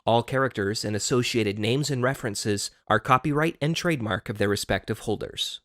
All characters and associated names and references are copyright and trademark of their respective holders.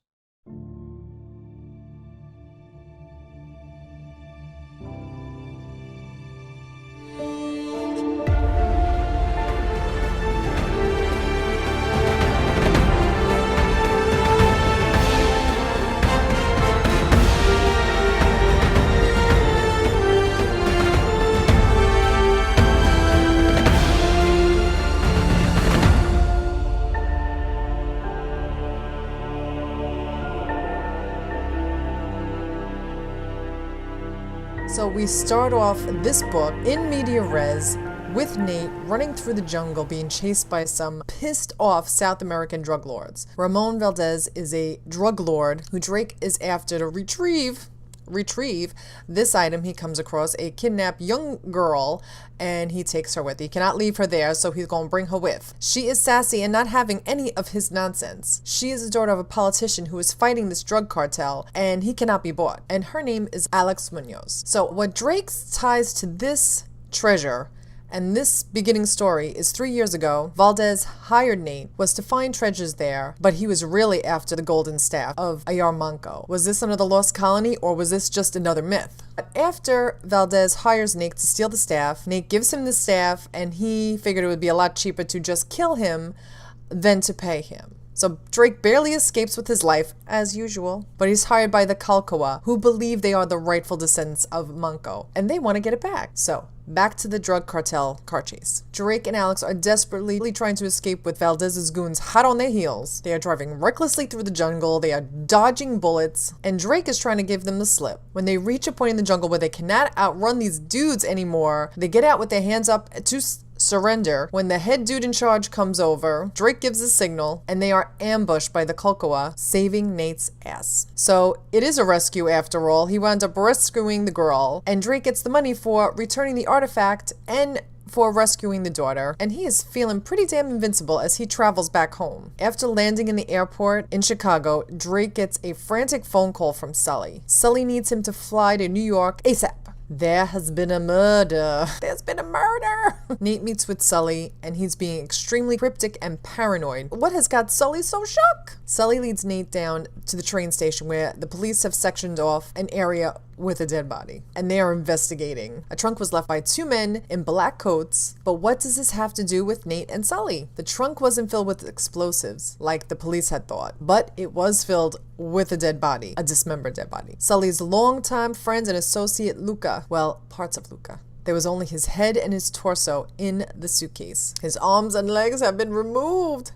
So we start off this book in media res with Nate running through the jungle being chased by some pissed off South American drug lords. Ramon Valdez is a drug lord who Drake is after to retrieve this item. He comes across a kidnapped young girl and he takes her with. He cannot leave her there, so he's going to bring her with. She is sassy and not having any of his nonsense. She is the daughter of a politician who is fighting this drug cartel and he cannot be bought. And her name is Alex Munoz. So what Drake's ties to this treasure and this beginning story is 3 years ago, Valdez hired Nate, was to find treasures there, but he was really after the golden staff of Ayarmanco. Was this another lost colony, or was this just another myth? But after Valdez hires Nate to steal the staff, Nate gives him the staff, and he figured it would be a lot cheaper to just kill him than to pay him. So Drake barely escapes with his life, as usual, but he's hired by the Kalkawa, who believe they are the rightful descendants of Manco, and they want to get it back. So, back to the drug cartel car chase. Drake and Alex are desperately trying to escape with Valdez's goons hot on their heels. They are driving recklessly through the jungle, they are dodging bullets, and Drake is trying to give them the slip. When they reach a point in the jungle where they cannot outrun these dudes anymore, they get out with their hands up to surrender. When the head dude in charge comes over, Drake gives a signal, and they are ambushed by the Kalkawa, saving Nate's ass. So it is a rescue after all. He wound up rescuing the girl, and Drake gets the money for returning the artifact and for rescuing the daughter, and he is feeling pretty damn invincible as he travels back home. After landing in the airport in Chicago, Drake gets a frantic phone call from Sully. Sully needs him to fly to New York ASAP. There has been a murder. There's been a murder. Nate meets with Sully, and he's being extremely cryptic and paranoid. What has got Sully so shook? Sully leads Nate down to the train station where the police have sectioned off an area with a dead body, and they are investigating. A trunk was left by two men in black coats, but what does this have to do with Nate and Sully? The trunk wasn't filled with explosives, like the police had thought, but it was filled with a dead body, a dismembered dead body. Sully's longtime friend and associate Luca, well, parts of Luca. There was only his head and his torso in the suitcase. His arms and legs have been removed.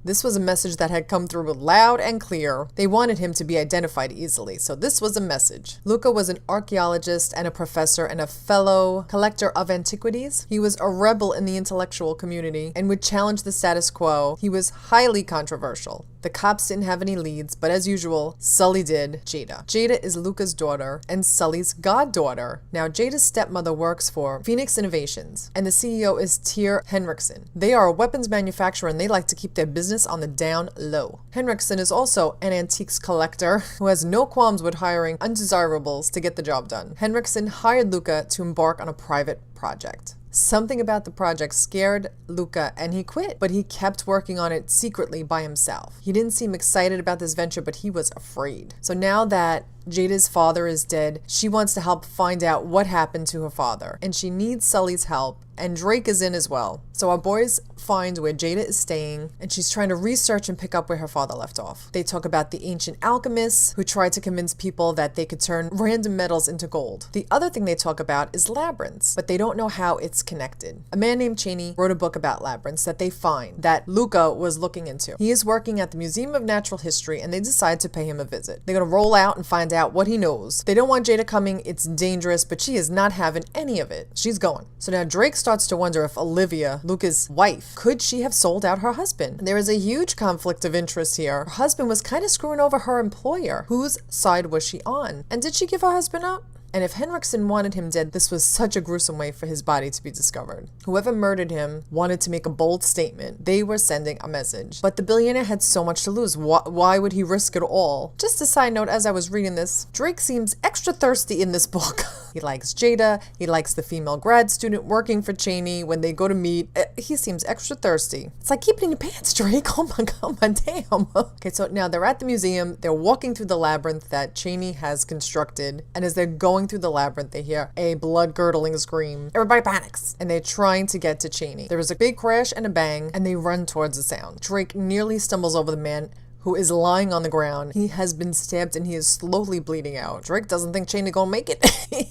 This was a message that had come through loud and clear. They wanted him to be identified easily, so this was a message. Luca was an archaeologist and a professor and a fellow collector of antiquities. He was a rebel in the intellectual community and would challenge the status quo. He was highly controversial. The cops didn't have any leads, but as usual, Sully did. Jada. Jada is Luca's daughter and Sully's goddaughter. Now, Jada's stepmother works for Phoenix Innovations, and the CEO is Tyr Henriksen. They are a weapons manufacturer, and they like to keep their business on the down low. Henriksen is also an antiques collector who has no qualms with hiring undesirables to get the job done. Henriksen hired Luca to embark on a private project. Something about the project scared Luca and he quit, but he kept working on it secretly by himself. He didn't seem excited about this venture, but he was afraid. So now that Jada's father is dead, she wants to help find out what happened to her father, and she needs Sully's help, and Drake is in as well. So our boys find where Jada is staying, and she's trying to research and pick up where her father left off. They talk about the ancient alchemists who tried to convince people that they could turn random metals into gold. The other thing they talk about is labyrinths, but they don't know how it's connected. A man named Cheney wrote a book about labyrinths that they find that Luca was looking into. He is working at the Museum of Natural History, and they decide to pay him a visit. They're gonna roll out and find out what he knows. They don't want Jada coming, it's dangerous, but she is not having any of it. She's going. So now Drake starts to wonder if Olivia, Luca's wife, could she have sold out her husband? There is a huge conflict of interest here. Her husband was kind of screwing over her employer. Whose side was she on? And did she give her husband up? And if Henriksen wanted him dead, this was such a gruesome way for his body to be discovered. Whoever murdered him wanted to make a bold statement. They were sending a message. But the billionaire had so much to lose. Why would he risk it all? Just a side note, as I was reading this, Drake seems extra thirsty in this book. He likes Jada. He likes the female grad student working for Cheney. When they go to meet, he seems extra thirsty. It's like, keep it in your pants, Drake. Oh my god, damn. Okay, so now they're at the museum. They're walking through the labyrinth that Cheney has constructed. And as they're going through the labyrinth, they hear a blood-curdling scream. Everybody panics. And they're trying to get to Cheney. There is a big crash and a bang, and they run towards the sound. Drake nearly stumbles over the man who is lying on the ground. He has been stabbed and he is slowly bleeding out. Drake doesn't think Cheney gonna make it.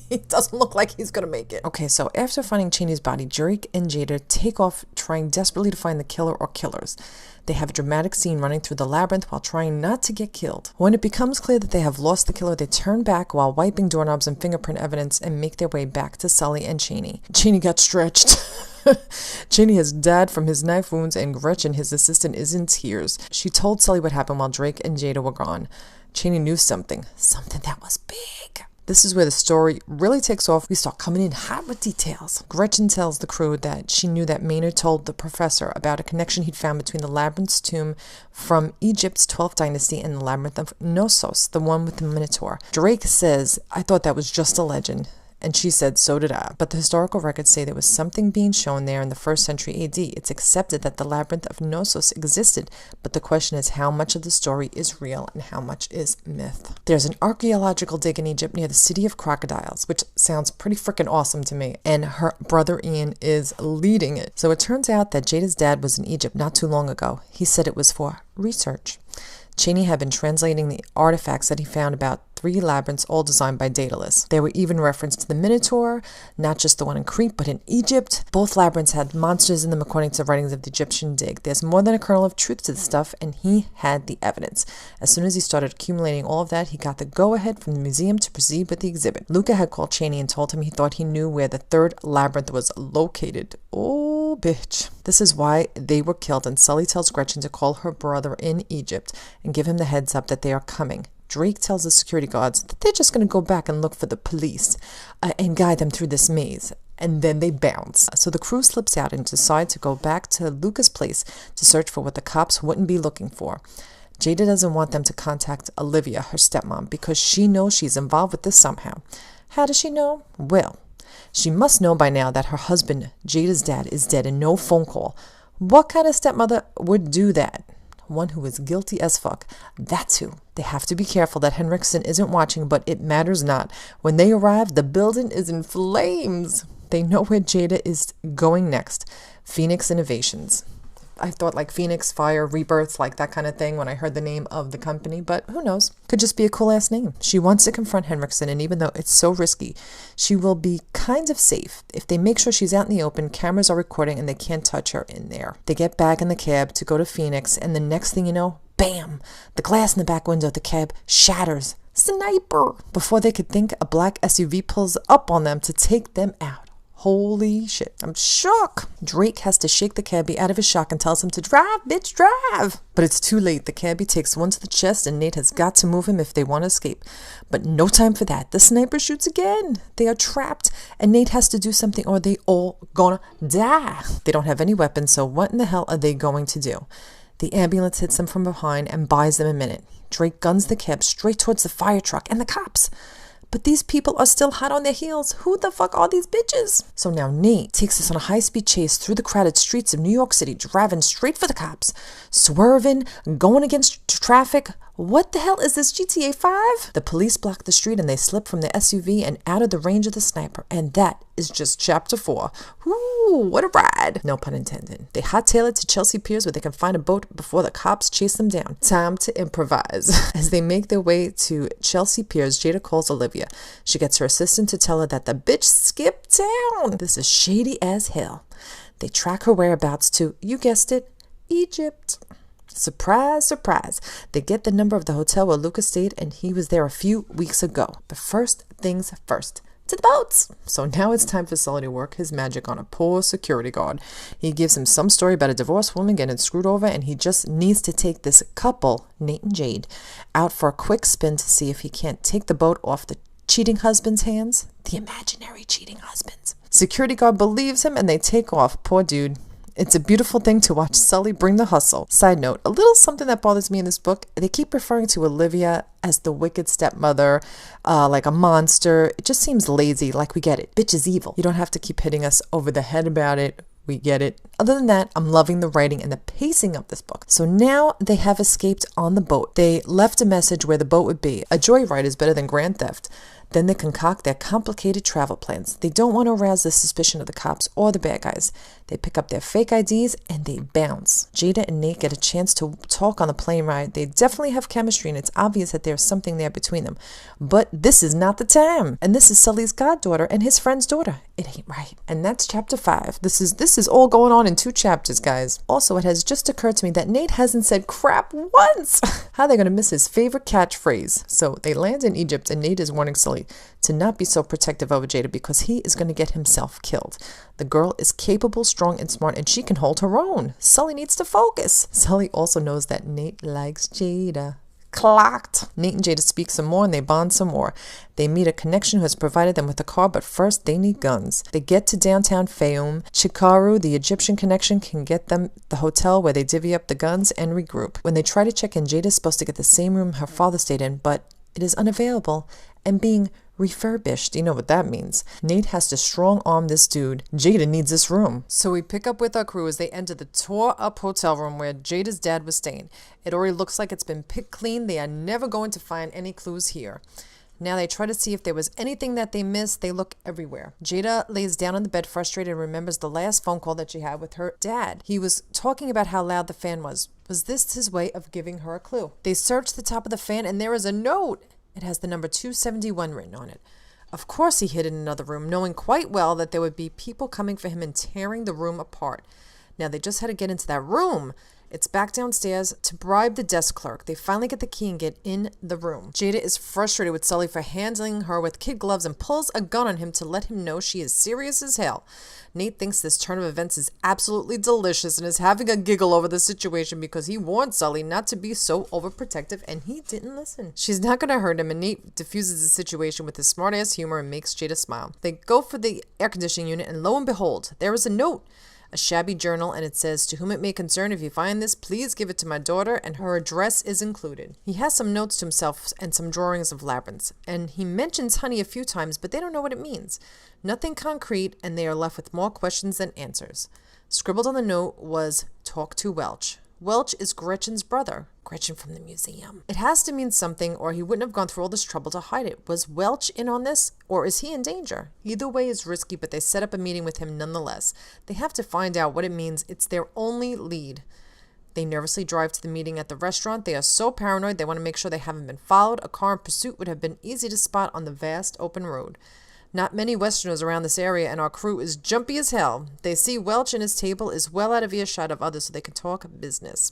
He doesn't look like he's gonna make it. Okay, so after finding Cheney's body, Drake and Jada take off trying desperately to find the killer or killers. They have a dramatic scene running through the labyrinth while trying not to get killed. When it becomes clear that they have lost the killer, they turn back while wiping doorknobs and fingerprint evidence and make their way back to Sully and Cheney. Cheney got stretched. Cheney has died from his knife wounds, and Gretchen, his assistant, is in tears. She told Sully what happened while Drake and Jada were gone. Cheney knew something that was big. This is where the story really takes off. We start coming in hot with details. Gretchen tells the crew that she knew that Maynard told the professor about a connection he'd found between the Labyrinth's tomb from Egypt's 12th dynasty and the Labyrinth of Knossos, the one with the Minotaur. Drake says, I thought that was just a legend. And she said, so did I. But the historical records say there was something being shown there in the 1st century AD. It's accepted that the Labyrinth of Knossos existed, but the question is how much of the story is real and how much is myth. There's an archaeological dig in Egypt near the City of Crocodiles, which sounds pretty freaking awesome to me, and her brother Ian is leading it. So it turns out that Jada's dad was in Egypt not too long ago. He said it was for research. Cheney had been translating the artifacts that he found, about 3 labyrinths, all designed by Daedalus. There were even references to the Minotaur, not just the one in Crete, but in Egypt. Both labyrinths had monsters in them according to the writings of the Egyptian dig. There's more than a kernel of truth to this stuff, and he had the evidence. As soon as he started accumulating all of that, he got the go-ahead from the museum to proceed with the exhibit. Luca had called Cheney and told him he thought he knew where the 3rd labyrinth was located. Oh, bitch. This is why they were killed, and Sully tells Gretchen to call her brother in Egypt and give him the heads up that they are coming. Drake tells the security guards that they're just going to go back and look for the police and guide them through this maze. And then they bounce. So the crew slips out and decide to go back to Luca's place to search for what the cops wouldn't be looking for. Jada doesn't want them to contact Olivia, her stepmom, because she knows she's involved with this somehow. How does she know? Well, she must know by now that her husband, Jada's dad, is dead and no phone call. What kind of stepmother would do that? One who is guilty as fuck. That's who. They have to be careful that Henriksen isn't watching, but it matters not. When they arrive, the building is in flames. They know where Jada is going next. Phoenix Innovations. I thought like Phoenix, Fire, Rebirth, like that kind of thing when I heard the name of the company, but who knows? Could just be a cool ass name. She wants to confront Henriksen, and even though it's so risky, she will be kind of safe. If they make sure she's out in the open, cameras are recording and they can't touch her in there. They get back in the cab to go to Phoenix, and the next thing you know, bam! The glass in the back window of the cab shatters. Sniper! Before they could think, a black SUV pulls up on them to take them out. Holy shit. I'm shook. Drake has to shake the cabbie out of his shock and tells him to drive, bitch, drive. But it's too late. The cabbie takes one to the chest and Nate has got to move him if they want to escape. But no time for that. The sniper shoots again. They are trapped and Nate has to do something or they all gonna die. They don't have any weapons, so what in the hell are they going to do? The ambulance hits them from behind and buys them a minute. Drake guns the cab straight towards the fire truck and the cops. But these people are still hot on their heels. Who the fuck are these bitches? So now Nate takes us on a high-speed chase through the crowded streets of New York City, driving straight for the cops, swerving, going against traffic. What the hell is this, GTA 5? The police block the street and they slip from the SUV and out of the range of the sniper. And that is just chapter 4. Woo, what a ride. No pun intended. They hot-tail it to Chelsea Piers where they can find a boat before the cops chase them down. Time to improvise. As they make their way to Chelsea Piers, Jada calls Olivia. She gets her assistant to tell her that the bitch skipped town. This is shady as hell. They track her whereabouts to, you guessed it, Egypt. Surprise, surprise. They get the number of the hotel where Lucas stayed and he was there a few weeks ago. But first things first. To the boats. So now it's time for Sully to work his magic on a poor security guard. He gives him some story about a divorced woman getting screwed over and he just needs to take this couple, Nate and Jade, out for a quick spin to see if he can't take the boat off the cheating husband's hands. The imaginary cheating husbands. Security guard believes him and they take off. Poor dude. It's a beautiful thing to watch Sully bring the hustle. Side note, a little something that bothers me in this book, they keep referring to Olivia as the wicked stepmother, like a monster. It just seems lazy, like we get it. Bitch is evil. You don't have to keep hitting us over the head about it. We get it. Other than that, I'm loving the writing and the pacing of this book. So now they have escaped on the boat. They left a message where the boat would be. A joyride is better than grand theft. Then they concoct their complicated travel plans. They don't want to arouse the suspicion of the cops or the bad guys. They pick up their fake IDs and they bounce. Jada and Nate get a chance to talk on the plane ride. They definitely have chemistry and it's obvious that there's something there between them. But this is not the time. And this is Sully's goddaughter and his friend's daughter. It ain't right. And that's chapter 5. This is all going on in 2 chapters, guys. Also, it has just occurred to me that Nate hasn't said crap once. How are they going to miss his favorite catchphrase? So they land in Egypt and Nate is warning Sully to not be so protective over Jada because he is going to get himself killed. The girl is capable, strong, and smart, and she can hold her own. Sully needs to focus. Sully also knows that Nate likes Jada. Clocked. Nate and Jada speak some more and they bond some more. They meet a connection who has provided them with a car, but first they need guns. They get to downtown Fayoum. Chikaru, the Egyptian connection, can get them the hotel where they divvy up the guns and regroup. When they try to check in, Jada is supposed to get the same room her father stayed in, but it is unavailable and being refurbished. You know what that means. Nate has to strong arm this dude. Jada needs this room. So we pick up with our crew as they enter the tore up hotel room where Jada's dad was staying. It already looks like it's been picked clean. They are never going to find any clues here. Now they try to see if there was anything that they missed. They look everywhere. Jada lays down on the bed frustrated and remembers the last phone call that she had with her dad. He was talking about how loud the fan was. Was this his way of giving her a clue? They search the top of the fan and there is a note. It has the number 271 written on it. Of course he hid in another room, knowing quite well that there would be people coming for him and tearing the room apart. Now they just had to get into that room. It's back downstairs to bribe the desk clerk. They finally get the key and get in the room. Jada is frustrated with Sully for handling her with kid gloves and pulls a gun on him to let him know she is serious as hell. Nate thinks this turn of events is absolutely delicious and is having a giggle over the situation because he warned Sully not to be so overprotective and he didn't listen. She's not going to hurt him and Nate diffuses the situation with his smart-ass humor and makes Jada smile. They go for the air conditioning unit and lo and behold, there is a note. A shabby journal, and it says, "To whom it may concern, if you find this, please give it to my daughter," and her address is included. He has some notes to himself and some drawings of labyrinths, and he mentions honey a few times, but they don't know what it means. Nothing concrete, and they are left with more questions than answers. Scribbled on the note was, "Talk to Welch." Welch is Gretchen's brother. Gretchen from the museum. It has to mean something or he wouldn't have gone through all this trouble to hide it. Was Welch in on this or is he in danger? Either way is risky, but they set up a meeting with him nonetheless. They have to find out what it means. It's their only lead. They nervously drive to the meeting at the restaurant. They are so paranoid they want to make sure they haven't been followed. A car in pursuit would have been easy to spot on the vast open road. Not many Westerners around this area, and our crew is jumpy as hell. They see Welch and his table is well out of earshot of others so they can talk business.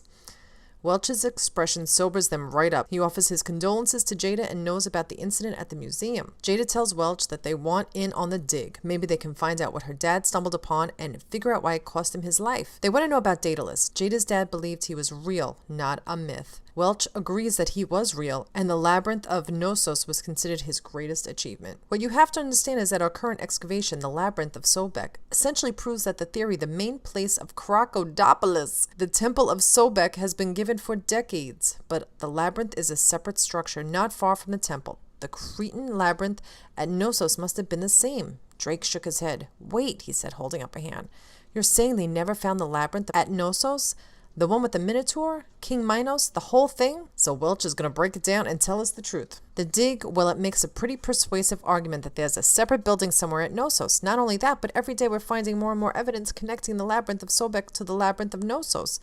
Welch's expression sobers them right up. He offers his condolences to Jada and knows about the incident at the museum. Jada tells Welch that they want in on the dig. Maybe they can find out what her dad stumbled upon and figure out why it cost him his life. They want to know about Daedalus. Jada's dad believed he was real, not a myth. Welch agrees that he was real, and the Labyrinth of Knossos was considered his greatest achievement. What you have to understand is that our current excavation, the Labyrinth of Sobek, essentially proves that the theory, the main place of Crocodilopolis, the Temple of Sobek, has been given for decades. But the Labyrinth is a separate structure not far from the temple. The Cretan Labyrinth at Knossos must have been the same. Drake shook his head. "Wait," he said, holding up a hand. "You're saying they never found the Labyrinth at Knossos? The one with the Minotaur? King Minos? The whole thing?" So Welch is going to break it down and tell us the truth. The dig, well, it makes a pretty persuasive argument that there's a separate building somewhere at Knossos. Not only that, but every day we're finding more and more evidence connecting the Labyrinth of Sobek to the Labyrinth of Knossos,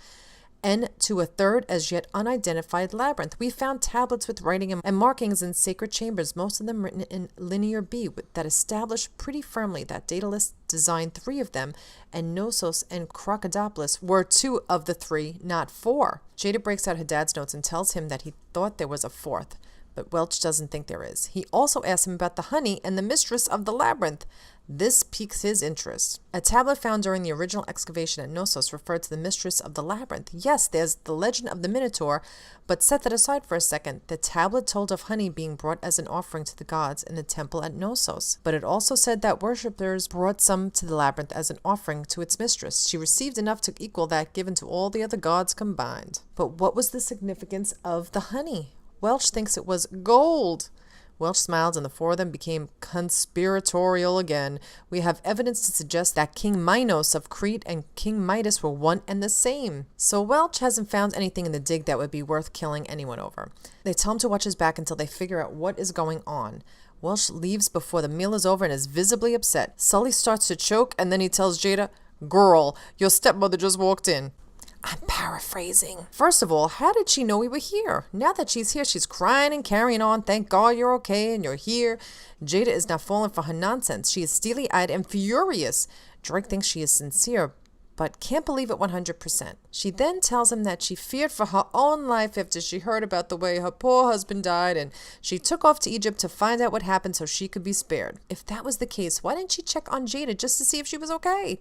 and to a third as yet unidentified labyrinth. We found tablets with writing and markings in sacred chambers, most of them written in Linear B, that establish pretty firmly that Daedalus designed 3 of them, and Knossos and Crocodilopolis were 2 of the 3, not 4. Jada breaks out her dad's notes and tells him that he thought there was a 4th, but Welch doesn't think there is. He also asks him about the honey and the mistress of the labyrinth. This piques his interest. A tablet found during the original excavation at Knossos referred to the mistress of the labyrinth. Yes, there's the legend of the Minotaur, but set that aside for a second. The tablet told of honey being brought as an offering to the gods in the temple at Knossos, but it also said that worshippers brought some to the labyrinth as an offering to its mistress. She received enough to equal that given to all the other gods combined. But what was the significance of the honey? Welch thinks it was gold. Welch smiled and the four of them became conspiratorial again. We have evidence to suggest that King Minos of Crete and King Midas were one and the same. So Welch hasn't found anything in the dig that would be worth killing anyone over. They tell him to watch his back until they figure out what is going on. Welch leaves before the meal is over and is visibly upset. Sully starts to choke and then he tells Jada, "Girl, your stepmother just walked in." I'm paraphrasing. First of all, how did she know we were here? Now that she's here, she's crying and carrying on. Thank God you're okay and you're here. Jada is not falling for her nonsense. She is steely-eyed and furious. Drake thinks she is sincere, but can't believe it 100%. She then tells him that she feared for her own life after she heard about the way her poor husband died, and she took off to Egypt to find out what happened so she could be spared. If that was the case, why didn't she check on Jada just to see if she was okay?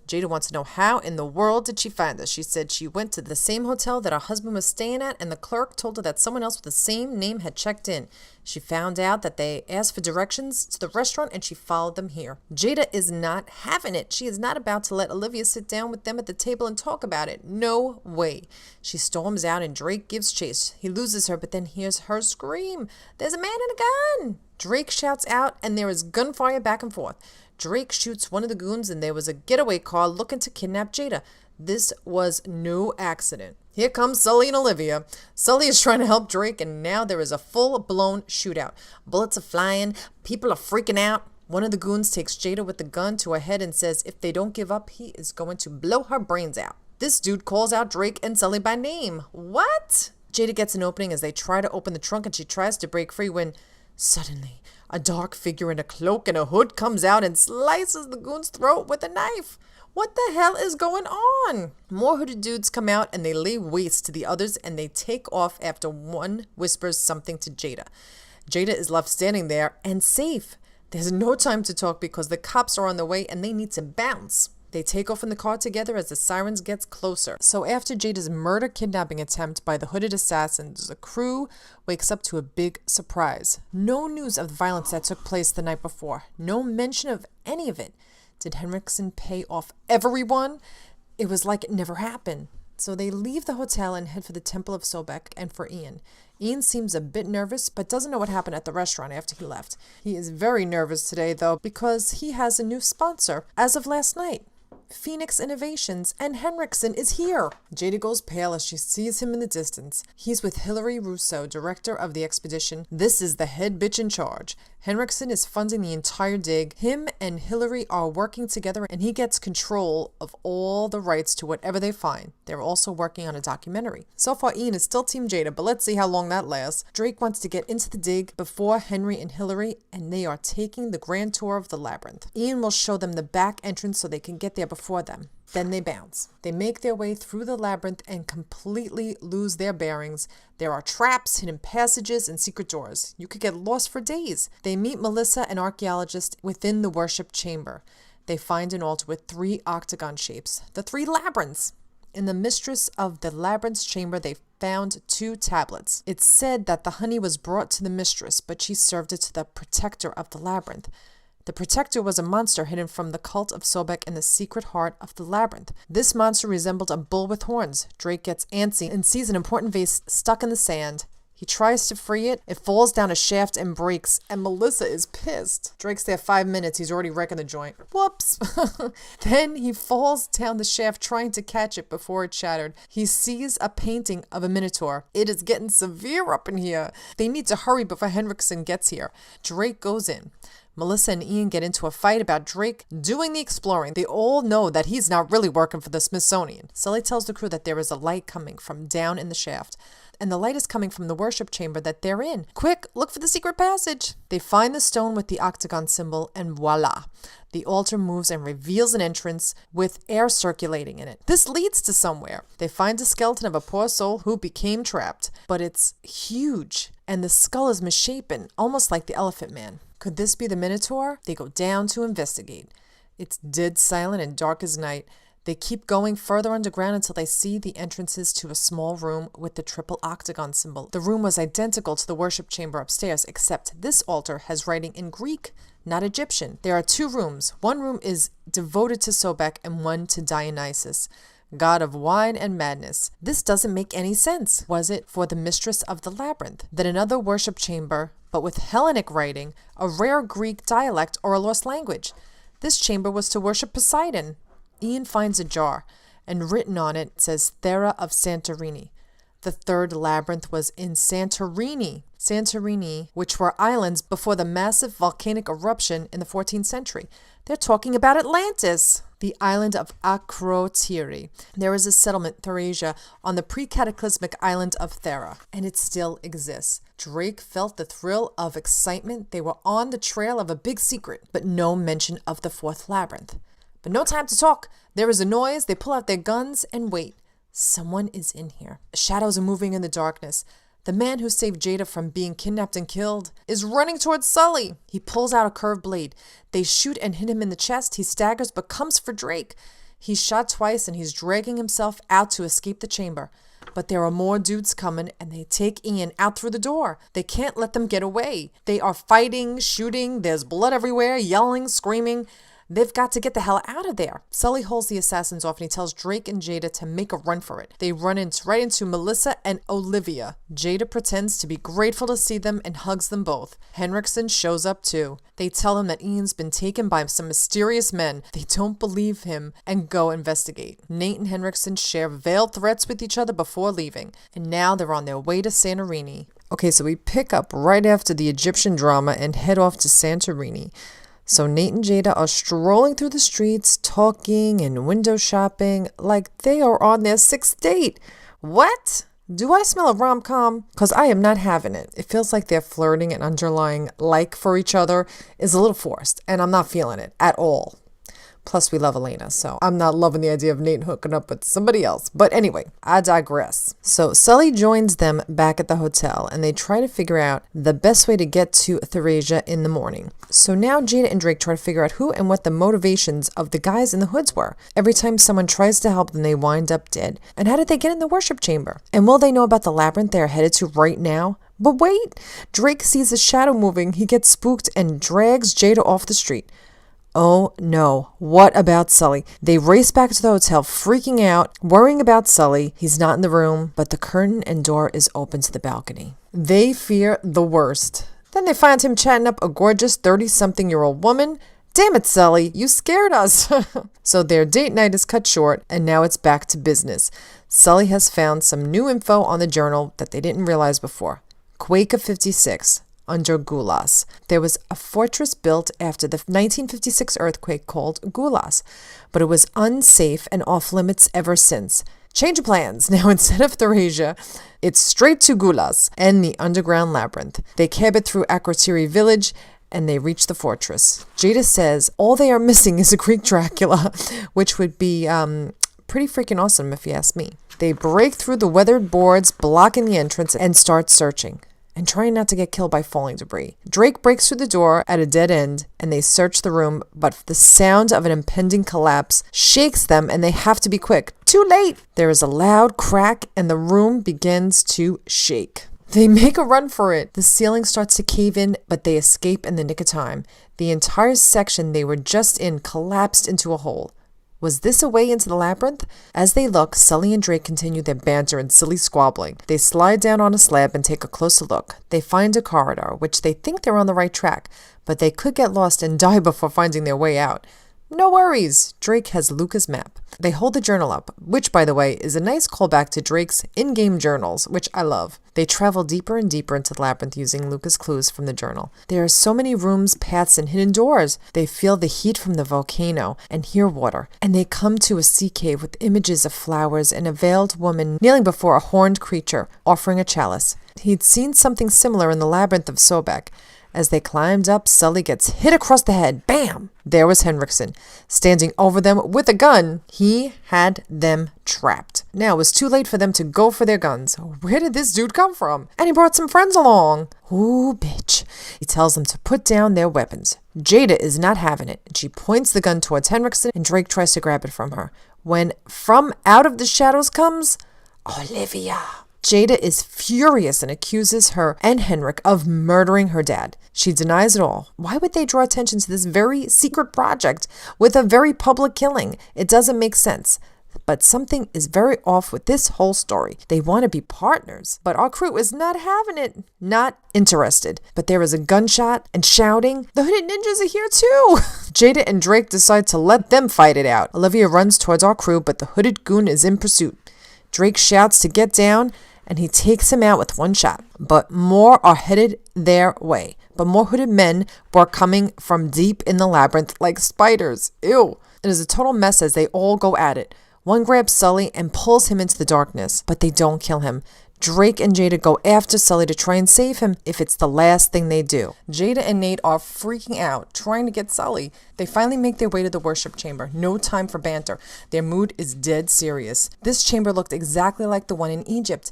Jada wants to know how in the world did she find us. She said she went to the same hotel that her husband was staying at, and the clerk told her that someone else with the same name had checked in. She found out that they asked for directions to the restaurant and she followed them here. Jada is not having it. She is not about to let Olivia sit down with them at the table and talk about it. No way. She storms out and Drake gives chase. He loses her but then hears her scream. There's a man in a gun. Drake shouts out and there is gunfire back and forth. Drake shoots one of the goons and there was a getaway car looking to kidnap Jada. This was no accident. Here comes Sully and Olivia. Sully is trying to help Drake and now there is a full-blown shootout. Bullets are flying. People are freaking out. One of the goons takes Jada with the gun to her head and says if they don't give up, he is going to blow her brains out. This dude calls out Drake and Sully by name. What? Jada gets an opening as they try to open the trunk and she tries to break free when suddenly a dark figure in a cloak and a hood comes out and slices the goon's throat with a knife. What the hell is going on? More hooded dudes come out and they lay waste to the others and they take off after one whispers something to Jada. Jada is left standing there and safe. There's no time to talk because the cops are on the way and they need to bounce. They take off in the car together as the sirens gets closer. So after Jada's murder-kidnapping attempt by the hooded assassins, the crew wakes up to a big surprise. No news of the violence that took place the night before. No mention of any of it. Did Henriksen pay off everyone? It was like it never happened. So they leave the hotel and head for the Temple of Sobek and for Ian. Ian seems a bit nervous, but doesn't know what happened at the restaurant after he left. He is very nervous today, though, because he has a new sponsor as of last night. Phoenix Innovations, and Henriksen is here. Jada goes pale as she sees him in the distance. He's with Hilary Russo, director of the expedition. This is the head bitch in charge. Henriksen is funding the entire dig. Him and Hilary are working together and he gets control of all the rights to whatever they find. They're also working on a documentary. So far Ian is still Team Jada, but let's see how long that lasts. Drake wants to get into the dig before Henry and Hilary, and they are taking the grand tour of the labyrinth. Ian will show them the back entrance so they can get there before them. Then they bounce. They make their way through the labyrinth and completely lose their bearings. There are traps, hidden passages, and secret doors. You could get lost for days. They meet Melissa, an archaeologist, within the worship chamber. They find an altar with 3 octagon shapes, the 3 labyrinths. In the mistress of the labyrinth's chamber, they found 2 tablets. It's said that the honey was brought to the mistress, but she served it to the protector of the labyrinth. The protector was a monster hidden from the cult of Sobek in the secret heart of the labyrinth. This monster resembled a bull with horns. Drake gets antsy and sees an important vase stuck in the sand. He tries to free it. It falls down a shaft and breaks, and Melissa is pissed. Drake's there 5 minutes. He's already wrecking the joint. Whoops. Then he falls down the shaft trying to catch it before it shattered. He sees a painting of a minotaur. It is getting severe up in here. They need to hurry before Henriksen gets here. Drake goes in. Melissa and Ian get into a fight about Drake doing the exploring. They all know that he's not really working for the Smithsonian. Sully tells the crew that there is a light coming from down in the shaft. And the light is coming from the worship chamber that they're in. Quick, look for the secret passage. They find the stone with the octagon symbol and voila. The altar moves and reveals an entrance with air circulating in it. This leads to somewhere. They find a skeleton of a poor soul who became trapped. But it's huge. And the skull is misshapen, almost like the Elephant Man. Could this be the Minotaur? They go down to investigate. It's dead silent and dark as night. They keep going further underground until they see the entrances to a small room with the triple octagon symbol. The room was identical to the worship chamber upstairs, except this altar has writing in Greek, not Egyptian. There are 2 rooms. One room is devoted to Sobek and one to Dionysus, god of wine and madness. This doesn't make any sense. Was it for the mistress of the labyrinth? Then another worship chamber, but with Hellenic writing, a rare Greek dialect or a lost language. This chamber was to worship Poseidon. Ian finds a jar, and written on it says Thera of Santorini. The 3rd labyrinth was in Santorini, which were islands before the massive volcanic eruption in the 14th century. They're talking about Atlantis, the island of Akrotiri. There is a settlement, Therasia, on the pre-cataclysmic island of Thera, and it still exists. Drake felt the thrill of excitement. They were on the trail of a big secret, but no mention of the 4th labyrinth. But no time to talk. There is a noise. They pull out their guns and wait. Someone is in here. Shadows are moving in the darkness. The man who saved Jada from being kidnapped and killed is running towards Sully. He pulls out a curved blade. They shoot and hit him in the chest. He staggers but comes for Drake. He's shot twice and he's dragging himself out to escape the chamber. But there are more dudes coming and they take Ian out through the door. They can't let them get away. They are fighting, shooting. There's blood everywhere, yelling, screaming. They've got to get the hell out of there. Sully holds the assassins off and he tells Drake and Jada to make a run for it. They run right into Melissa and Olivia. Jada pretends to be grateful to see them and hugs them both. Henriksen shows up too. They tell him that Ian's been taken by some mysterious men. They don't believe him and go investigate. Nate and Henriksen share veiled threats with each other before leaving. And now they're on their way to Santorini. Okay, so we pick up right after the Egyptian drama and head off to Santorini. So Nate and Jada are strolling through the streets, talking and window shopping like they are on their 6th date. What? Do I smell a rom-com? Because I am not having it. It feels like they're flirting and underlying like for each other is a little forced, and I'm not feeling it at all. Plus, we love Elena, so I'm not loving the idea of Nate hooking up with somebody else. But anyway, I digress. So Sully joins them back at the hotel, and they try to figure out the best way to get to Therasia in the morning. So now Jada and Drake try to figure out who and what the motivations of the guys in the hoods were. Every time someone tries to help them, they wind up dead. And how did they get in the worship chamber? And will they know about the labyrinth they are headed to right now? But wait! Drake sees a shadow moving. He gets spooked and drags Jada off the street. Oh no, what about Sully? They race back to the hotel, freaking out, worrying about Sully. He's not in the room, but the curtain and door is open to the balcony. They fear the worst. Then they find him chatting up a gorgeous 30-something-year-old woman. Damn it, Sully, you scared us. So their date night is cut short, and now it's back to business. Sully has found some new info on the journal that they didn't realize before. Quake of 56. Under Gulas. There was a fortress built after the 1956 earthquake called Gulas, but it was unsafe and off limits ever since. Change of plans. Now instead of Therasia, it's straight to Gulas and the underground labyrinth. They cab it through Akrotiri village and they reach the fortress. Jada says all they are missing is a Greek Dracula, which would be pretty freaking awesome if you ask me. They break through the weathered boards blocking the entrance and start searching, and trying not to get killed by falling debris. Drake breaks through the door at a dead end, and they search the room, but the sound of an impending collapse shakes them, and they have to be quick. Too late! There is a loud crack, and the room begins to shake. They make a run for it. The ceiling starts to cave in, but they escape in the nick of time. The entire section they were just in collapsed into a hole. Was this a way into the labyrinth? As they look, Sully and Drake continue their banter and silly squabbling. They slide down on a slab and take a closer look. They find a corridor, which they think they're on the right track, but they could get lost and die before finding their way out. No worries, Drake has Luca's map. They hold the journal up, which, by the way, is a nice callback to Drake's in-game journals, which I love. They travel deeper and deeper into the labyrinth using Luca's clues from the journal. There are so many rooms, paths, and hidden doors. They feel the heat from the volcano and hear water, and they come to a sea cave with images of flowers and a veiled woman kneeling before a horned creature, offering a chalice. He'd seen something similar in the labyrinth of Sobek. As they climbed up, Sully gets hit across the head. Bam! There was Henriksen, standing over them with a gun. He had them trapped. Now it was too late for them to go for their guns. Where did this dude come from? And he brought some friends along. Ooh, bitch. He tells them to put down their weapons. Jada is not having it, and she points the gun towards Henriksen, and Drake tries to grab it from her. When from out of the shadows comes Olivia. Jada is furious and accuses her and Henrik of murdering her dad. She denies it all. Why would they draw attention to this very secret project with a very public killing? It doesn't make sense. But something is very off with this whole story. They want to be partners, but our crew is not having it. Not interested. But there is a gunshot and shouting. The hooded ninjas are here too. Jada and Drake decide to let them fight it out. Olivia runs towards our crew, but the hooded goon is in pursuit. Drake shouts to get down, and he takes him out with one shot. But more are headed their way. But more hooded men were coming from deep in the labyrinth like spiders. Ew. It is a total mess as they all go at it. One grabs Sully and pulls him into the darkness, but they don't kill him. Drake and Jada go after Sully to try and save him if it's the last thing they do. Jada and Nate are freaking out, trying to get Sully. They finally make their way to the worship chamber. No time for banter. Their mood is dead serious. This chamber looked exactly like the one in Egypt.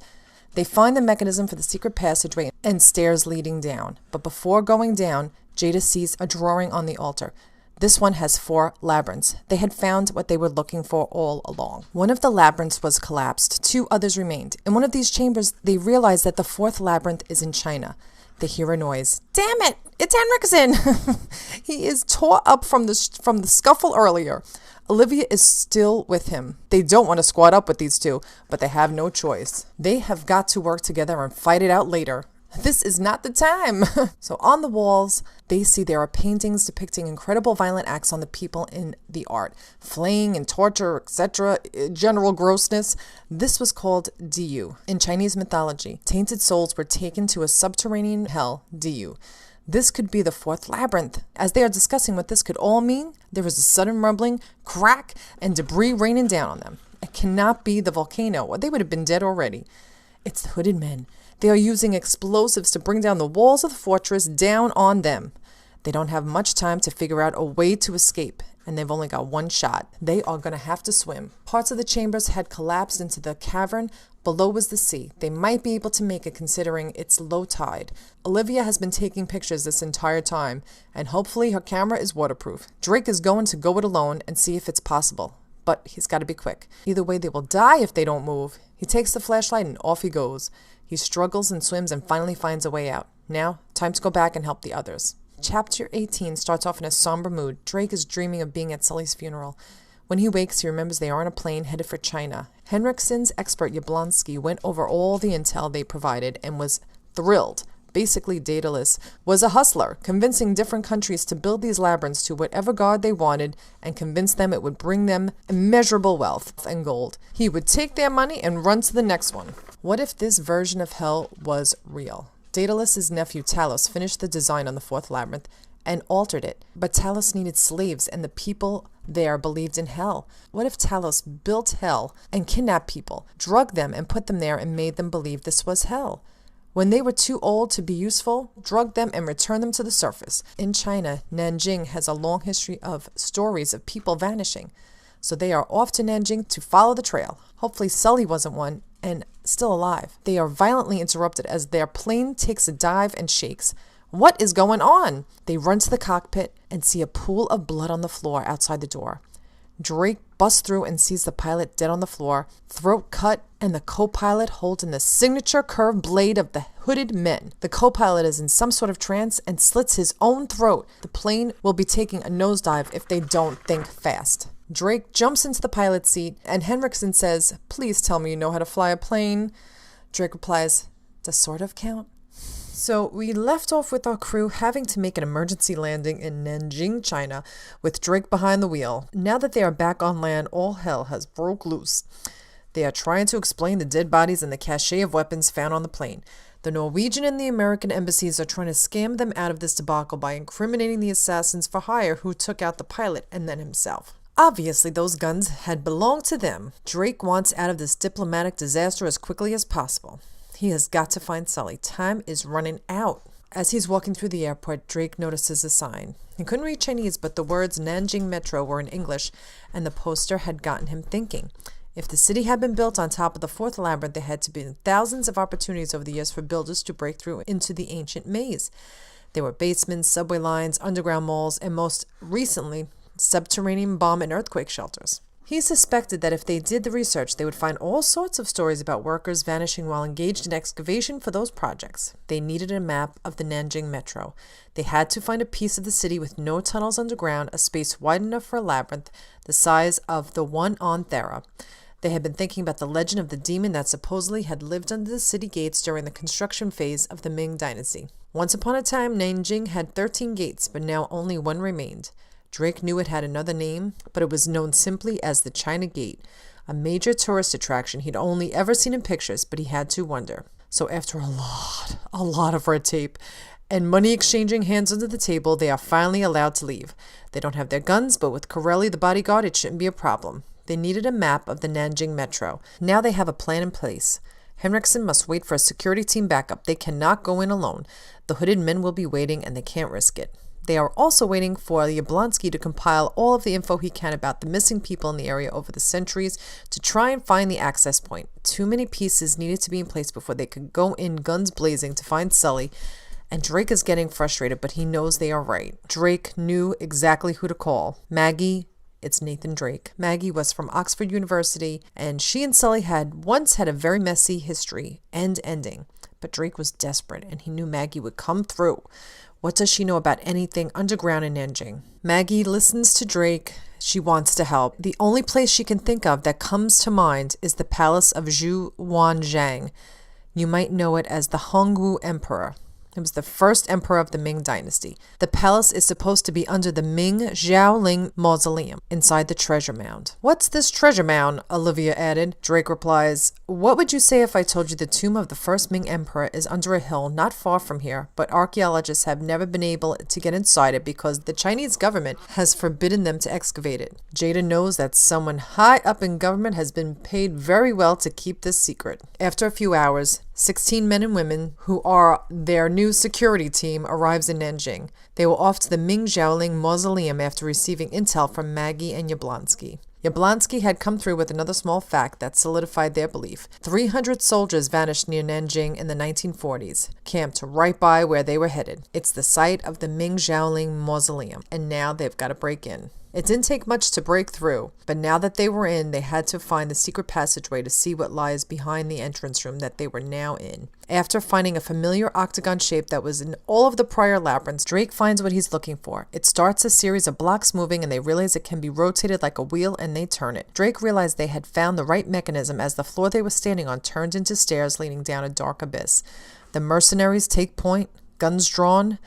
They find the mechanism for the secret passageway and stairs leading down. But before going down, Jada sees a drawing on the altar. This one has 4 labyrinths. They had found what they were looking for all along. One of the labyrinths was collapsed. 2 others remained. In one of these chambers, they realize that the 4th labyrinth is in China. They hear a noise. Damn it! It's Henriksen! He is tore up from the scuffle earlier. Olivia is still with him. They don't want to squad up with these two, but they have no choice. They have got to work together and fight it out later. This is not the time. So on the walls, they see there are paintings depicting incredible violent acts on the people in the art. Flaying and torture, etc. General grossness. This was called Diyu. In Chinese mythology, tainted souls were taken to a subterranean hell, Diyu. This could be the 4th labyrinth. As they are discussing what this could all mean, there is a sudden rumbling, crack, and debris raining down on them. It cannot be the volcano, or they would have been dead already. It's the hooded men. They are using explosives to bring down the walls of the fortress down on them. They don't have much time to figure out a way to escape, and they've only got one shot. They are going to have to swim. Parts of the chambers had collapsed into the cavern. Below was the sea. They might be able to make it considering it's low tide. Olivia has been taking pictures this entire time, and hopefully her camera is waterproof. Drake is going to go it alone and see if it's possible. But he's got to be quick. Either way, they will die if they don't move. He takes the flashlight and off he goes. He struggles and swims and finally finds a way out. Now, time to go back and help the others. Chapter 18 starts off in a somber mood. Drake is dreaming of being at Sully's funeral. When he wakes, he remembers they are on a plane headed for China. Henriksen's expert Yablonsky went over all the intel they provided and was thrilled. Basically, Daedalus was a hustler, convincing different countries to build these labyrinths to whatever god they wanted and convince them it would bring them immeasurable wealth and gold. He would take their money and run to the next one. What if this version of hell was real? Daedalus' nephew Talos finished the design on the 4th labyrinth and altered it, but Talos needed slaves and the people there believed in hell. What if Talos built hell and kidnapped people, drugged them and put them there and made them believe this was hell? When they were too old to be useful, drugged them and returned them to the surface. In China, Nanjing has a long history of stories of people vanishing. So they are off to Nanjing to follow the trail. Hopefully Sully wasn't one and still alive. They are violently interrupted as their plane takes a dive and shakes. What is going on? They run to the cockpit and see a pool of blood on the floor outside the door. Drake busts through and sees the pilot dead on the floor, throat cut, and the co-pilot holding the signature curved blade of the hooded men. The co-pilot is in some sort of trance and slits his own throat. The plane will be taking a nosedive if they don't think fast. Drake jumps into the pilot's seat, and Henriksen says, "Please tell me you know how to fly a plane." Drake replies, "Does sort of count?" So we left off with our crew having to make an emergency landing in Nanjing, China, with Drake behind the wheel. Now that they are back on land, all hell has broke loose. They are trying to explain the dead bodies and the cache of weapons found on the plane. The Norwegian and the American embassies are trying to scam them out of this debacle by incriminating the assassins for hire who took out the pilot and then himself. Obviously, those guns had belonged to them. Drake wants out of this diplomatic disaster as quickly as possible. He has got to find Sully. Time is running out. As he's walking through the airport, Drake notices a sign. He couldn't read Chinese, but the words Nanjing Metro were in English, and the poster had gotten him thinking. If the city had been built on top of the fourth labyrinth, there had to be thousands of opportunities over the years for builders to break through into the ancient maze. There were basements, subway lines, underground malls, and most recently, subterranean bomb and earthquake shelters. He suspected that if they did the research, they would find all sorts of stories about workers vanishing while engaged in excavation for those projects. They needed a map of the Nanjing Metro. They had to find a piece of the city with no tunnels underground, a space wide enough for a labyrinth, the size of the one on Thera. They had been thinking about the legend of the demon that supposedly had lived under the city gates during the construction phase of the Ming Dynasty. Once upon a time, Nanjing had 13 gates, but now only one remained. Drake knew it had another name, but it was known simply as the China Gate, a major tourist attraction he'd only ever seen in pictures, but he had to wonder. So after a lot of red tape and money exchanging hands under the table, they are finally allowed to leave. They don't have their guns, but with Corelli the bodyguard, it shouldn't be a problem. They needed a map of the Nanjing Metro. Now they have a plan in place. Henriksen must wait for a security team backup. They cannot go in alone. The hooded men will be waiting, and they can't risk it. They are also waiting for Yablonsky to compile all of the info he can about the missing people in the area over the centuries to try and find the access point. Too many pieces needed to be in place before they could go in guns blazing to find Sully, and Drake is getting frustrated, but he knows they are right. Drake knew exactly who to call. Maggie. It's Nathan Drake. Maggie was from Oxford University, and she and Sully had once had a very messy history and ending. But Drake was desperate, and he knew Maggie would come through. What does she know about anything underground in Nanjing? Maggie listens to Drake. She wants to help. The only place she can think of that comes to mind is the palace of Zhu Wanzhang. You might know it as the Hongwu Emperor. It was the first emperor of the Ming Dynasty. The palace is supposed to be under the Ming Xiaoling Mausoleum, inside the treasure mound. What's this treasure mound? Olivia added. Drake replies, what would you say if I told you the tomb of the first Ming emperor is under a hill not far from here, but archaeologists have never been able to get inside it because the Chinese government has forbidden them to excavate it. Jada knows that someone high up in government has been paid very well to keep this secret. After a few hours, 16 men and women, who are their new security team, arrives in Nanjing. They were off to the Ming Xiaoling Mausoleum after receiving intel from Maggie and Yablonsky. Yablonsky had come through with another small fact that solidified their belief. 300 soldiers vanished near Nanjing in the 1940s, camped right by where they were headed. It's the site of the Ming Xiaoling Mausoleum, and now they've got to break in. It didn't take much to break through, but now that they were in, they had to find the secret passageway to see what lies behind the entrance room that they were now in. After finding a familiar octagon shape that was in all of the prior labyrinths, Drake finds what he's looking for. It starts a series of blocks moving, and they realize it can be rotated like a wheel, and they turn it. Drake realized they had found the right mechanism as the floor they were standing on turned into stairs leading down a dark abyss. The mercenaries take point, guns drawn.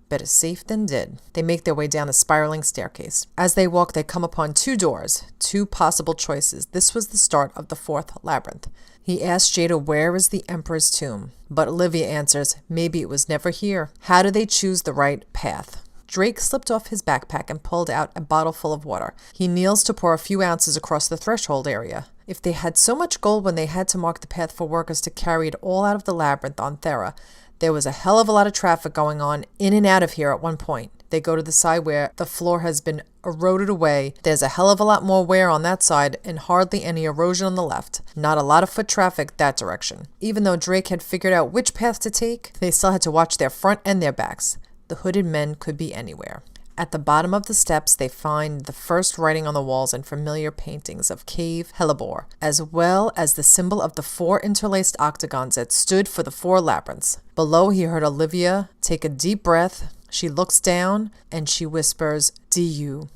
Better safe than dead. They make their way down the spiraling staircase. As they walk, they come upon two doors, two possible choices. This was the start of the fourth labyrinth. He asks Jada where is the Emperor's tomb, but Olivia answers, maybe it was never here. How do they choose the right path? Drake slipped off his backpack and pulled out a bottle full of water. He kneels to pour a few ounces across the threshold area. If they had so much gold when they had to mark the path for workers to carry it all out of the labyrinth on Thera, there was a hell of a lot of traffic going on in and out of here at one point. They go to the side where the floor has been eroded away. There's a hell of a lot more wear on that side and hardly any erosion on the left. Not a lot of foot traffic that direction. Even though Drake had figured out which path to take, they still had to watch their front and their backs. The hooded men could be anywhere. At the bottom of the steps, they find the first writing on the walls and familiar paintings of Cave Hellebore, as well as the symbol of the four interlaced octagons that stood for the four labyrinths. Below, he heard Olivia take a deep breath. She looks down, and she whispers, "Du."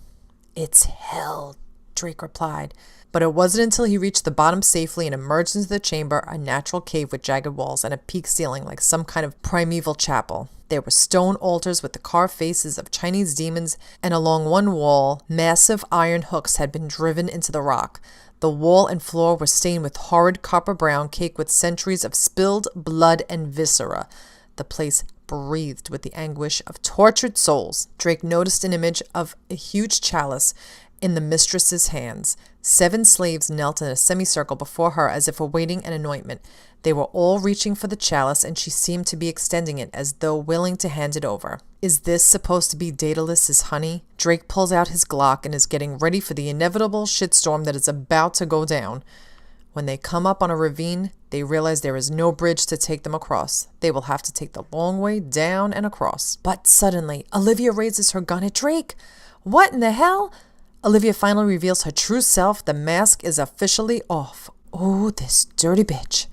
"It's hell," Drake replied. But it wasn't until he reached the bottom safely and emerged into the chamber, a natural cave with jagged walls and a peaked ceiling like some kind of primeval chapel. There were stone altars with the carved faces of Chinese demons, and along one wall, massive iron hooks had been driven into the rock. The wall and floor were stained with horrid copper-brown cake with centuries of spilled blood and viscera. The place breathed with the anguish of tortured souls. Drake noticed an image of a huge chalice, in the mistress's hands. 7 slaves knelt in a semicircle before her as if awaiting an anointment. They were all reaching for the chalice, and she seemed to be extending it as though willing to hand it over. Is this supposed to be Daedalus's honey? Drake pulls out his Glock and is getting ready for the inevitable shitstorm that is about to go down. When they come up on a ravine, they realize there is no bridge to take them across. They will have to take the long way down and across. But suddenly, Olivia raises her gun at Drake. What in the hell? Olivia finally reveals her true self. The mask is officially off. Oh, this dirty bitch.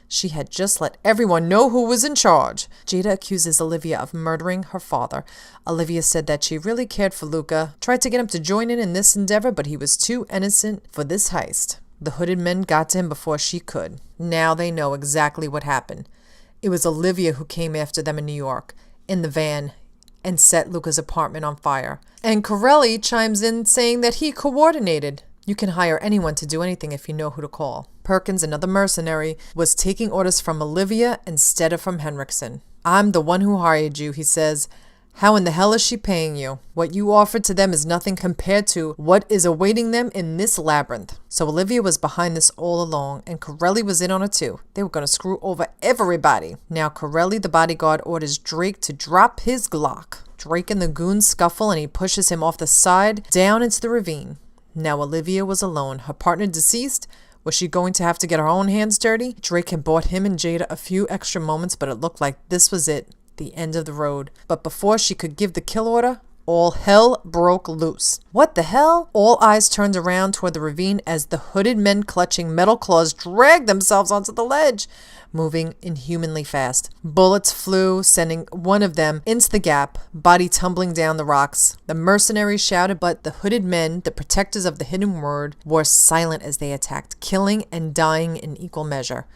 She had just let everyone know who was in charge. Jada accuses Olivia of murdering her father. Olivia said that she really cared for Luca, tried to get him to join in this endeavor, but he was too innocent for this heist. The hooded men got to him before she could. Now they know exactly what happened. It was Olivia who came after them in New York, in the van, and set Luca's apartment on fire. And Corelli chimes in saying that he coordinated. You can hire anyone to do anything if you know who to call. Perkins, another mercenary, was taking orders from Olivia instead of from Henriksen. I'm the one who hired you, he says. How in the hell is she paying you? What you offered to them is nothing compared to what is awaiting them in this labyrinth. So Olivia was behind this all along, and Corelli was in on it too. They were going to screw over everybody. Now Corelli, the bodyguard, orders Drake to drop his Glock. Drake and the goons scuffle, and he pushes him off the side down into the ravine. Now Olivia was alone. Her partner deceased. Was she going to have to get her own hands dirty? Drake had bought him and Jada a few extra moments, but it looked like this was it. The end of the road. But before she could give the kill order, all hell broke loose. What the hell? All eyes turned around toward the ravine as the hooded men clutching metal claws dragged themselves onto the ledge, moving inhumanly fast. Bullets flew, sending one of them into the gap, body tumbling down the rocks. The mercenaries shouted, but the hooded men, the protectors of the hidden word, were silent as they attacked, killing and dying in equal measure.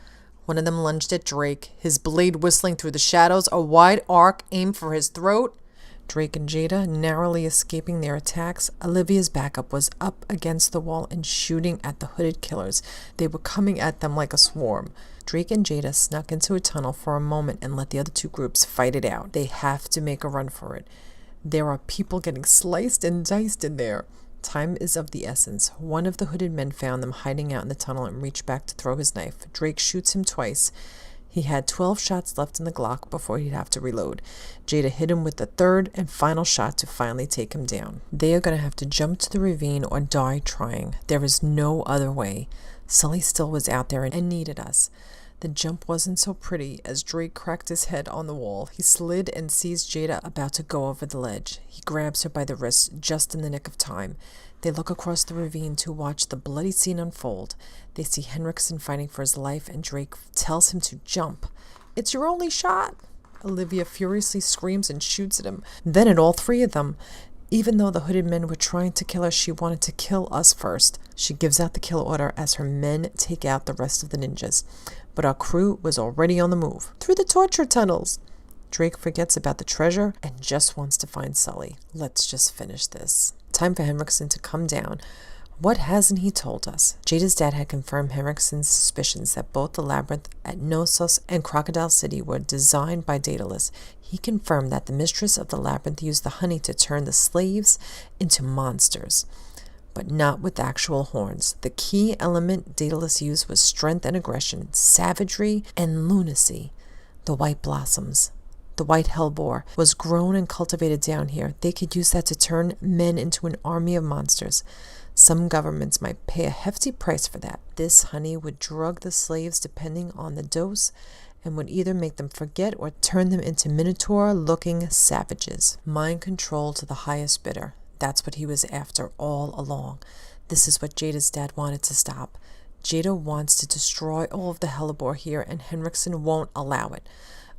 One of them lunged at Drake, his blade whistling through the shadows, a wide arc aimed for his throat. Drake and Jada narrowly escaping their attacks. Olivia's backup was up against the wall and shooting at the hooded killers. They were coming at them like a swarm. Drake and Jada snuck into a tunnel for a moment and let the other two groups fight it out. They have to make a run for it. There are people getting sliced and diced in there. Time is of the essence. One of the hooded men found them hiding out in the tunnel and reached back to throw his knife. Drake shoots him twice. He had 12 shots left in the Glock before he'd have to reload. Jada hit him with the third and final shot to finally take him down. They are going to have to jump to the ravine or die trying. There is no other way. Sully still was out there and needed us. The jump wasn't so pretty as Drake cracked his head on the wall. He slid and sees Jada about to go over the ledge. He grabs her by the wrist just in the nick of time. They look across the ravine to watch the bloody scene unfold. They see Henriksen fighting for his life, and Drake tells him to jump. It's your only shot. Olivia furiously screams and shoots at him, then at all three of them. Even though the hooded men were trying to kill her, she wanted to kill us first. She gives out the kill order as her men take out the rest of the ninjas. But our crew was already on the move, through the torture tunnels. Drake forgets about the treasure and just wants to find Sully. Let's just finish this. Time for Henriksen to come down. What hasn't he told us? Jada's dad had confirmed Henriksen's suspicions that both the labyrinth at Knossos and Crocodile City were designed by Daedalus. He confirmed that the mistress of the labyrinth used the honey to turn the slaves into monsters, but not with actual horns. The key element Daedalus used was strength and aggression, savagery and lunacy. The white blossoms. The white hellebore was grown and cultivated down here. They could use that to turn men into an army of monsters. Some governments might pay a hefty price for that. This honey would drug the slaves depending on the dose and would either make them forget or turn them into minotaur-looking savages. Mind control to the highest bidder. That's what he was after all along. This is what Jada's dad wanted to stop. Jada wants to destroy all of the hellebore here, and Henriksen won't allow it.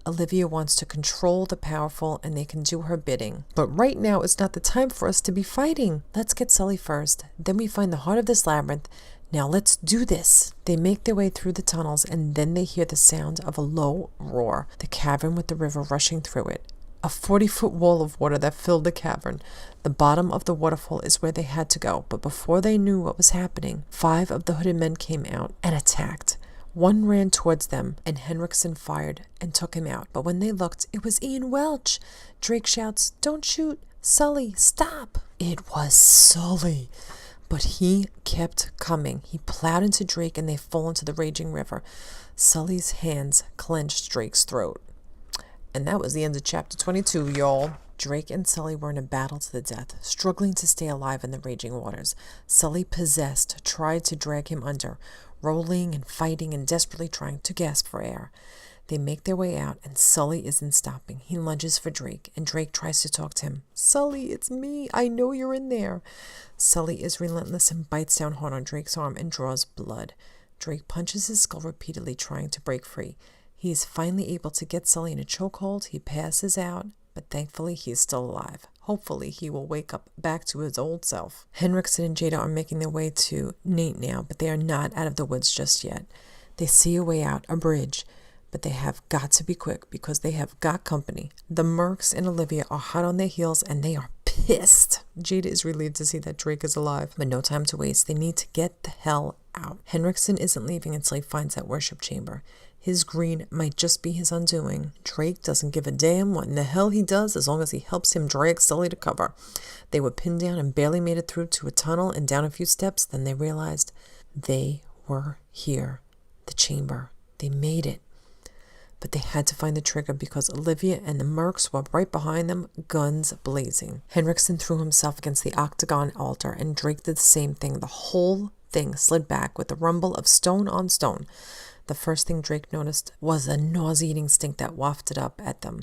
Olivia wants to control the powerful, and they can do her bidding. But right now is not the time for us to be fighting. Let's get Sully first. Then we find the heart of this labyrinth. Now let's do this. They make their way through the tunnels, and then they hear the sound of a low roar, the cavern with the river rushing through it. A 40-foot wall of water that filled the cavern. The bottom of the waterfall is where they had to go, but before they knew what was happening, 5 of the hooded men came out and attacked. One ran towards them, and Henriksen fired and took him out. But when they looked, it was Ian Welch. Drake shouts, "Don't shoot! Sully, stop!" It was Sully. But he kept coming. He plowed into Drake and they fall into the raging river. Sully's hands clenched Drake's throat. And that was the end of chapter 22, y'all. Drake and Sully were in a battle to the death, struggling to stay alive in the raging waters. Sully, possessed, tried to drag him under, rolling and fighting and desperately trying to gasp for air. They make their way out, and Sully isn't stopping. He lunges for Drake, and Drake tries to talk to him. "Sully, it's me. I know you're in there." Sully is relentless and bites down hard on Drake's arm and draws blood. Drake punches his skull repeatedly, trying to break free. He is finally able to get Sully in a chokehold. He passes out, but thankfully he is still alive. Hopefully he will wake up back to his old self. Henriksen and Jada are making their way to Nate now, but they are not out of the woods just yet. They see a way out, a bridge, but they have got to be quick because they have got company. The Mercs and Olivia are hot on their heels and they are pissed. Jada is relieved to see that Drake is alive, but no time to waste. They need to get the hell out. Henriksen isn't leaving until he finds that worship chamber. His greed might just be his undoing. Drake doesn't give a damn what in the hell he does as long as he helps him drag Sully to cover. They were pinned down and barely made it through to a tunnel and down a few steps. Then they realized they were here. The chamber. They made it. But they had to find the trigger because Olivia and the Mercs were right behind them, guns blazing. Henriksen threw himself against the octagon altar and Drake did the same thing. The whole thing slid back with the rumble of stone on stone. The first thing Drake noticed was a nauseating stink that wafted up at them.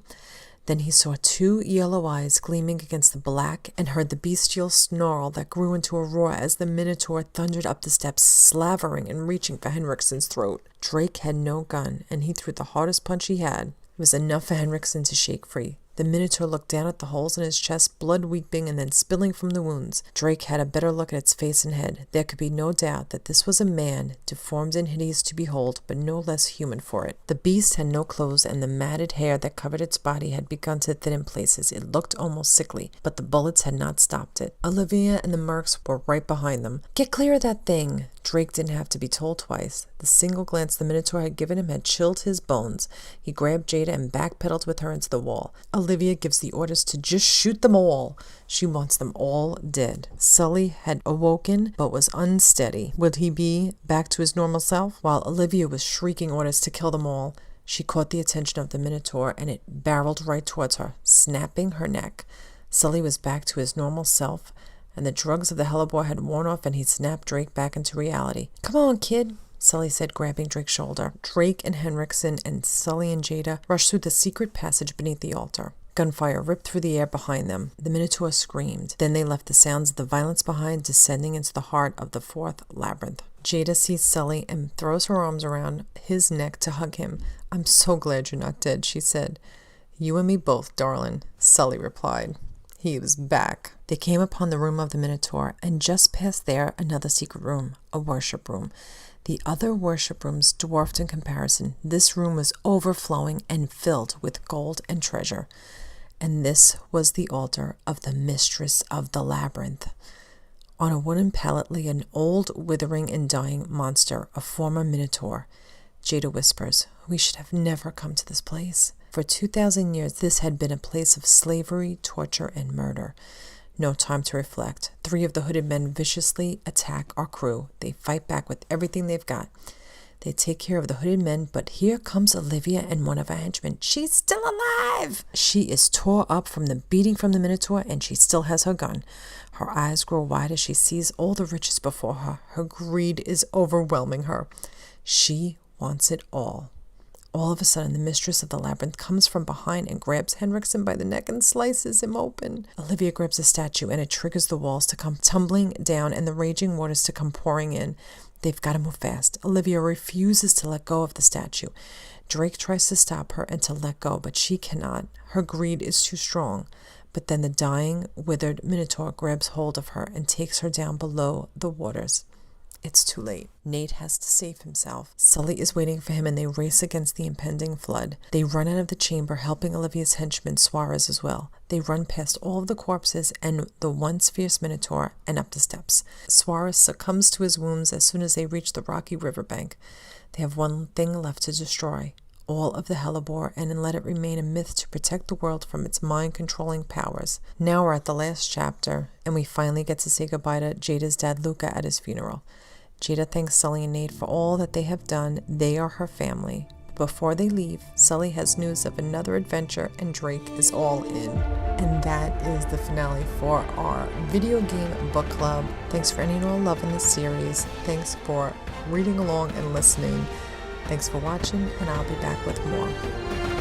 Then he saw two yellow eyes gleaming against the black and heard the bestial snarl that grew into a roar as the Minotaur thundered up the steps, slavering and reaching for Henriksen's throat. Drake had no gun, and he threw the hardest punch he had. It was enough for Henriksen to shake free. The Minotaur looked down at the holes in his chest, blood weeping and then spilling from the wounds. Drake had a better look at its face and head. There could be no doubt that this was a man, deformed and hideous to behold, but no less human for it. The beast had no clothes, and the matted hair that covered its body had begun to thin in places. It looked almost sickly, but the bullets had not stopped it. Olivia and the Mercs were right behind them. "Get clear of that thing!" Drake didn't have to be told twice. The single glance the Minotaur had given him had chilled his bones. He grabbed Jada and backpedaled with her into the wall. Olivia gives the orders to just shoot them all. She wants them all dead. Sully had awoken, but was unsteady. Would he be back to his normal self? While Olivia was shrieking orders to kill them all, she caught the attention of the Minotaur, and it barreled right towards her, snapping her neck. Sully was back to his normal self, and the drugs of the hellebore had worn off, and he snapped Drake back into reality. "Come on, kid," Sully said, grabbing Drake's shoulder. Drake and Henriksen and Sully and Jada rushed through the secret passage beneath the altar. Gunfire ripped through the air behind them. The Minotaur screamed. Then they left the sounds of the violence behind, descending into the heart of the fourth labyrinth. Jada sees Sully and throws her arms around his neck to hug him. "I'm so glad you're not dead," she said. "You and me both, darling," Sully replied. He was back. They came upon the room of the Minotaur, and just past there, another secret room, a worship room. The other worship rooms dwarfed in comparison. This room was overflowing and filled with gold and treasure. And this was the altar of the mistress of the labyrinth. On a wooden pallet lay an old, withering and dying monster, a former Minotaur. Jada whispers, "We should have never come to this place." For 2,000 years, this had been a place of slavery, torture, and murder. No time to reflect. 3 of the hooded men viciously attack our crew. They fight back with everything they've got. They take care of the hooded men, but here comes Olivia and one of our henchmen. She's still alive! She is tore up from the beating from the Minotaur, and she still has her gun. Her eyes grow wide as she sees all the riches before her. Her greed is overwhelming her. She wants it all. All of a sudden, the mistress of the labyrinth comes from behind and grabs Henriksen by the neck and slices him open. Olivia grabs a statue, and it triggers the walls to come tumbling down and the raging waters to come pouring in. They've got to move fast. Olivia refuses to let go of the statue. Drake tries to stop her and to let go, but she cannot. Her greed is too strong. But then the dying, withered Minotaur grabs hold of her and takes her down below the waters. It's too late. Nate has to save himself. Sully is waiting for him, and they race against the impending flood. They run out of the chamber, helping Olivia's henchman Suarez as well. They run past all of the corpses and the once fierce Minotaur and up the steps. Suarez succumbs to his wounds as soon as they reach the rocky riverbank. They have one thing left to destroy. all of the hellebore and let it remain a myth to protect the world from its mind-controlling powers. Now we're at the last chapter, and we finally get to say goodbye to Jada's dad, Luca, at his funeral. Jada thanks Sully and Nate for all that they have done. They are her family. Before they leave, Sully has news of another adventure, and Drake is all in. And that is the finale for our video game book club. Thanks for any and all love in this series. Thanks for reading along and listening. Thanks for watching, and I'll be back with more.